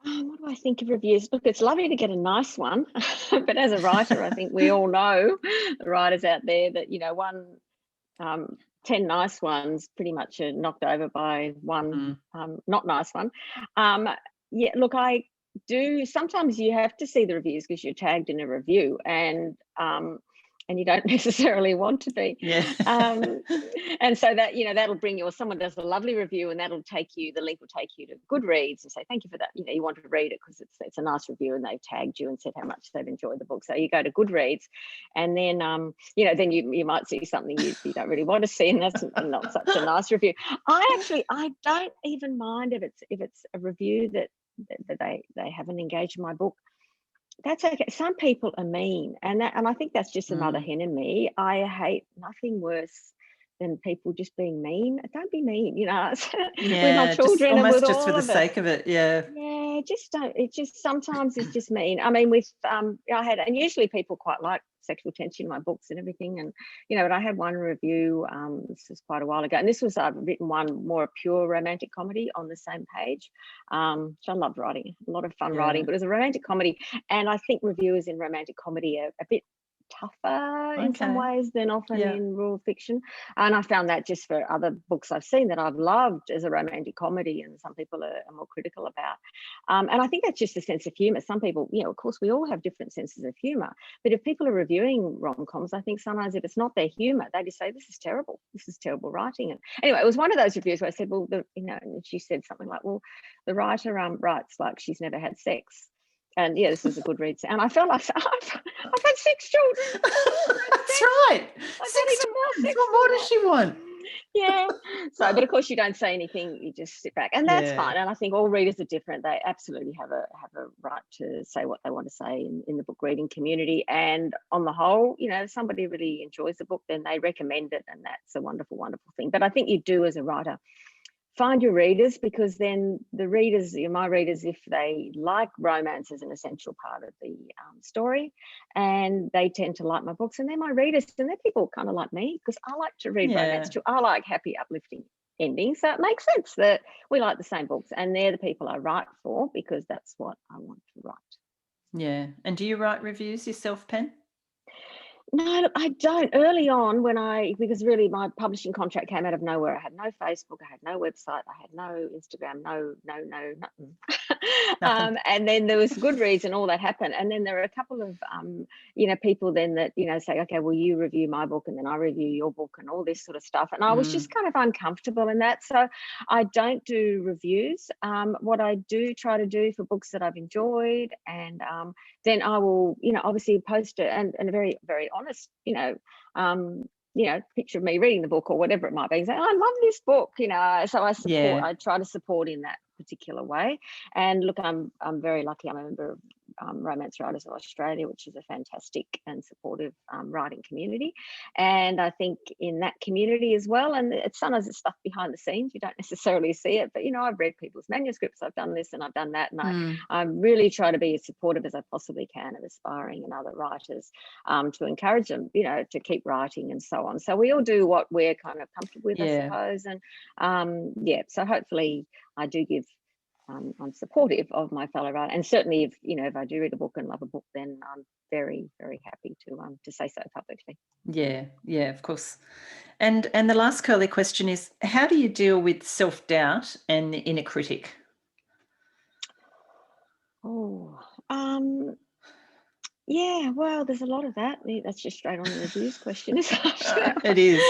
What do I think of reviews? Look, it's lovely to get a nice one, but as a writer, I think we all know, the writers out there, that 10 nice ones pretty much are knocked over by one not nice one. Look, I do. Sometimes you have to see the reviews because you're tagged in a review, and you don't necessarily want to be. And so that, that'll bring you, or someone does a lovely review, and that'll take you, the link will take you to Goodreads and say, thank you for that. You want to read it because it's a nice review, and they've tagged you and said how much they've enjoyed the book. So you go to Goodreads, and then, then you might see something you don't really want to see, and that's not such a nice review. I don't even mind if it's a review that they haven't engaged in my book. That's okay. Some people are mean, and I think that's just another hen in me. I hate nothing worse than people just being mean. Don't be mean, with my children, almost and with just for the sake of it. Just don't. It just sometimes it's just mean. I mean, with and usually people quite like sexual tension in my books and everything, and but I had one review. This was quite a while ago, and this was I've written one more pure romantic comedy on the same page, which I loved writing. A lot of fun writing, but it was a romantic comedy, and I think reviewers in romantic comedy are a bit tougher in some ways than often in rural fiction, and I found that just for other books I've seen that I've loved as a romantic comedy, and some people are more critical about, and I think that's just a sense of humor. Some people, of course, we all have different senses of humor, but if people are reviewing rom-coms, I think sometimes if it's not their humor, they just say, this is terrible writing. And anyway, it was one of those reviews where I said, well, and she said something like, well, the writer writes like she's never had sex. And this is a good read. And I felt like I've had 6 children. That's right. 6 children. What more does she want? So, but of course you don't say anything, you just sit back, and that's fine. And I think all readers are different. They absolutely have a right to say what they want to say in the book reading community. And on the whole, if somebody really enjoys the book, then they recommend it, and that's a wonderful thing. But I think you do, as a writer, find your readers, because then the readers, my readers, if they like romance as an essential part of the story, and they tend to like my books, and they're my readers, and they're people kind of like me, because I like to read romance too. I like happy, uplifting endings, so it makes sense that we like the same books, and they're the people I write for, because that's what I want to write. Yeah. And do you write reviews yourself, Pen? No, I don't. Early on, because really my publishing contract came out of nowhere. I had no Facebook, I had no website, I had no Instagram, no, nothing. Nothing. And then there was good reason all that happened. And then there are a couple of, people then that, say, okay, well, you review my book and then I review your book and all this sort of stuff. And I was just kind of uncomfortable in that. So I don't do reviews. What I do try to do for books that I've enjoyed, and then I will, obviously post it, and a very, very honest, picture of me reading the book or whatever it might be, and say, I love this book, so I support, I try to support in that particular way. And look, I'm very lucky. I'm a member of Romance Writers of Australia, which is a fantastic and supportive writing community. And I think in that community as well, and sometimes it's stuff behind the scenes, you don't necessarily see it, but I've read people's manuscripts, I've done this and I've done that, and I really try to be as supportive as I possibly can of aspiring and other writers, to encourage them, to keep writing and so on. So we all do what we're kind of comfortable with, I suppose. And so hopefully I do give, I'm supportive of my fellow writer, and certainly if I do read a book and love a book, then I'm very, very happy to say so publicly. Yeah, of course. And the last curly question is, how do you deal with self-doubt and the inner critic? Yeah, well, there's a lot of that. That's just straight on the reviews question, isn't it? It is.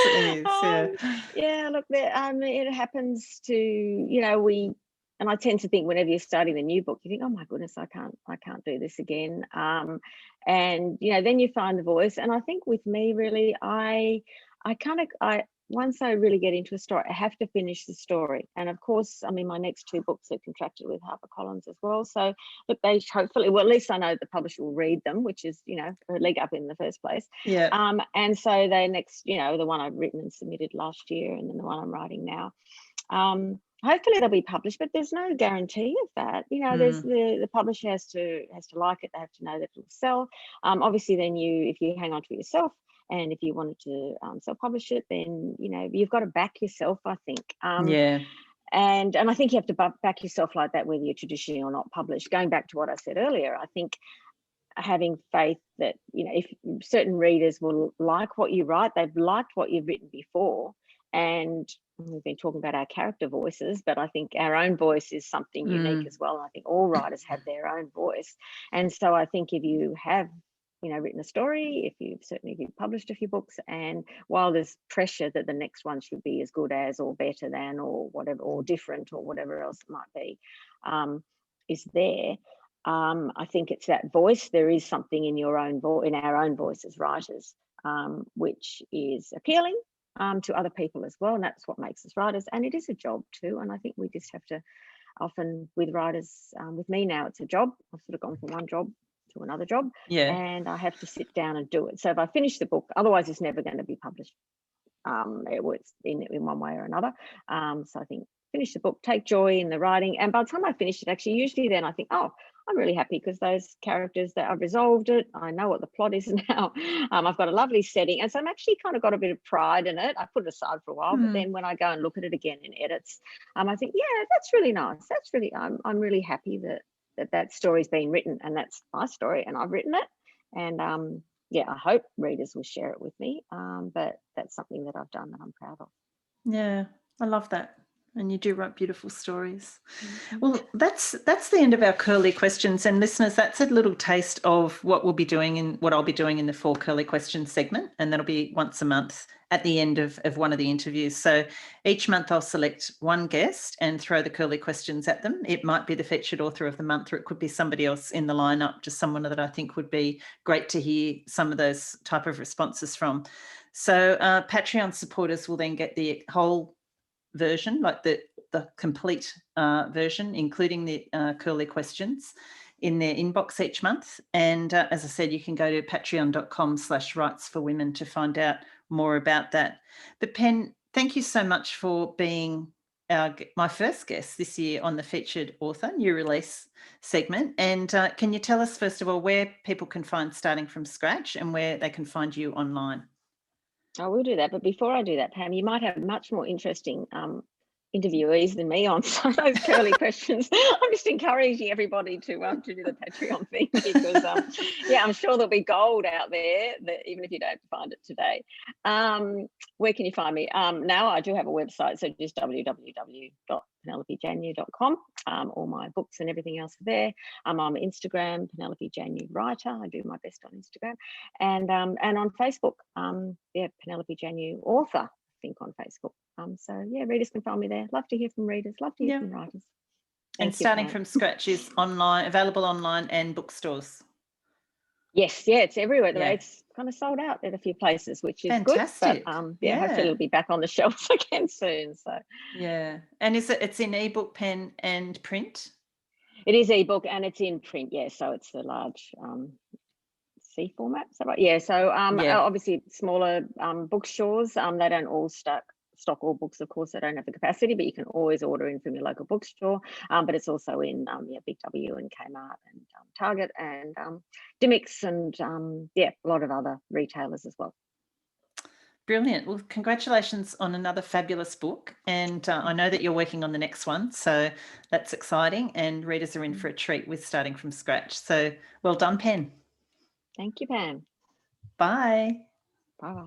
Yeah, look, it happens to, and I tend to think whenever you're starting a new book, you think, oh my goodness, I can't do this again. And then you find the voice. And I think with me, really, I once I really get into a story, I have to finish the story. And of course, my next two books are contracted with HarperCollins as well. So look, they hopefully, well, at least I know the publisher will read them, which is, a leg up in the first place. Yeah. And so they next, the one I've written and submitted last year, and then the one I'm writing now. Hopefully they'll be published, but there's no guarantee of that. There's the publisher has to like it. They have to know that it'll sell. Obviously, then if you hang on to it yourself, and if you wanted to self-publish it, then you've got to back yourself, I think. And I think you have to back yourself like that, whether you're traditionally or not published. Going back to what I said earlier, I think having faith that if certain readers will like what you write, they've liked what you've written before. And we've been talking about our character voices, but I think our own voice is something unique as well. And I think all writers have their own voice. And so I think if you have written a story, if you've published a few books, and while there's pressure that the next one should be as good as or better than or whatever, or different or whatever else it might be, is there, I think it's that voice. There is something in your own in our own voice as writers, which is appealing to other people as well, and that's what makes us writers. And it is a job too, and I think we just have to, often with writers, with me now, it's a job. I've sort of gone from one job to another job, and I have to sit down and do it. So if I finish the book, otherwise it's never going to be published. It's in one way or another. So I think finish the book, take joy in the writing, and by the time I finish it, actually, usually then I think, oh, I'm really happy because those characters, that I've resolved it. I know what the plot is now. I've got a lovely setting, and so I'm actually kind of got a bit of pride in it. I put it aside for a while, but then when I go and look at it again in edits, I think, yeah, that's really nice. That's really, I'm really happy that story's been written, and that's my story, and I've written it. And I hope readers will share it with me. But that's something that I've done that I'm proud of. Yeah, I love that. And you do write beautiful stories. Well, that's the end of our curly questions. And listeners, that's a little taste of what we'll be doing and what I'll be doing in the 4 curly questions segment. And that'll be once a month at the end of one of the interviews. So each month I'll select one guest and throw the curly questions at them. It might be the featured author of the month, or it could be somebody else in the lineup, just someone that I think would be great to hear some of those type of responses from. So Patreon supporters will then get the whole version, like the complete version, including the curly questions in their inbox each month. And as I said, you can go to patreon.com/Writes4Women to find out more about that. But Pen, thank you so much for being my first guest this year on the featured author new release segment. And can you tell us, first of all, where people can find Starting from Scratch and where they can find you online? I will do that. But before I do that, Pam, you might have much more interesting interviewees than me on some of those curly questions. I'm just encouraging everybody to do the Patreon thing because yeah, I'm sure there'll be gold out there that even if you don't find it today. Where can you find me? Now I do have a website, so just www.penelopejanu.com. All my books and everything else are there. I'm on Instagram, Penelope Janu Writer. I do my best on Instagram, and on Facebook, yeah, Penelope Janu Author. I think on Facebook. So yeah, readers can find me there. Love to hear from readers. Love to hear from writers. And Starting from Scratch is online, available online and bookstores. Yes, yeah, it's everywhere. Yeah. It's kind of sold out at a few places, which is Fantastic. good. But yeah, hopefully it'll be back on the shelves again soon. So yeah, and it's in ebook, pen, and print? It is ebook and it's in print. Yeah, so it's the large C format. Is that right? Yeah. So obviously smaller bookstores, they don't all stock all books, of course. They don't have the capacity, but you can always order in from your local bookstore. But it's also in Big W and Kmart and Target and Dymocks and a lot of other retailers as well. Brilliant. Well, congratulations on another fabulous book. And I know that you're working on the next one, so that's exciting. And readers are in for a treat with Starting from Scratch. So well done, Pen. Thank you, Pam. Bye. Bye-bye.